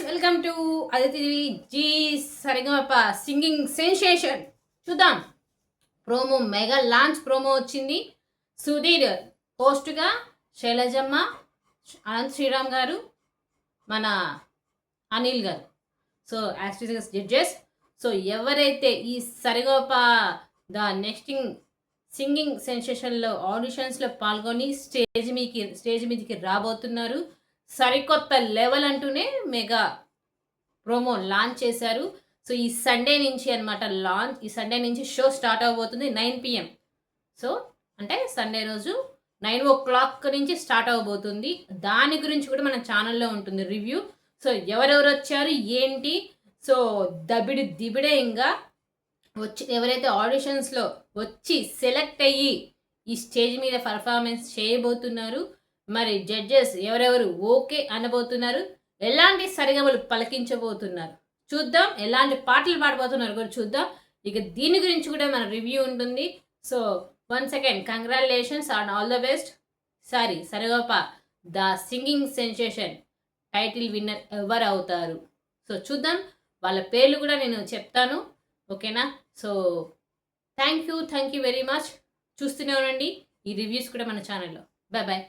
Guys, welcome to Aditi Zee Saregamapa singing sensation. చూద్దాం. Promo mega launch promo వచ్చింది. సుధీర్ హోస్ట్గా, శైలజమ్మ, అనంత్ శ్రీరామ్ గారు, మన అనిల్ గారు. సో యాక్టివ్గా జడ్జెస్. సో ఎవరైతే ఈ సరిగమప ద నెక్స్ట్ సింగింగ్ సెన్సేషన్లో ఆడిషన్స్లో పాల్గొని స్టేజ్ మీదకి రాబోతున్నారు. సరికొత్త లెవెల్ అంటూనే మెగా ప్రోమో లాంచ్ చేశారు. సో ఈ సండే నుంచి అనమాట లాంచ్. ఈ సండే నుంచి షో స్టార్ట్ అవబోతుంది 9 PM. సో అంటే సండే రోజు 9 o'clock నుంచి స్టార్ట్ అవ్వబోతుంది. దాని గురించి కూడా మన ఛానల్లో ఉంటుంది రివ్యూ. సో ఎవరెవరు వచ్చారు ఏంటి, సో దిబిడే ఇంకా వచ్చి ఎవరైతే ఆడిషన్స్లో వచ్చి సెలెక్ట్ అయ్యి ఈ స్టేజ్ మీద పర్ఫార్మెన్స్ చేయబోతున్నారు, మరి జడ్జెస్ ఎవరెవరు ఓకే అనబోతున్నారు, ఎలాంటి సరిగమలు పలికించబోతున్నారు చూద్దాం, ఎలాంటి పాటలు పాడబోతున్నారు కూడా చూద్దాం. ఇక దీని గురించి కూడా మన రివ్యూ ఉంటుంది. So once again congratulations and all the best. Saregamapa the singing sensation title winner ఎవరు అవుతారు, సో చూద్దాం. వాళ్ళ పేర్లు కూడా నేను చెప్తాను, ఓకేనా? So thank you very much. చూస్తూనే ఉండండి ఈ రివ్యూస్ కూడా మన ఛానల్లో. బాయ్.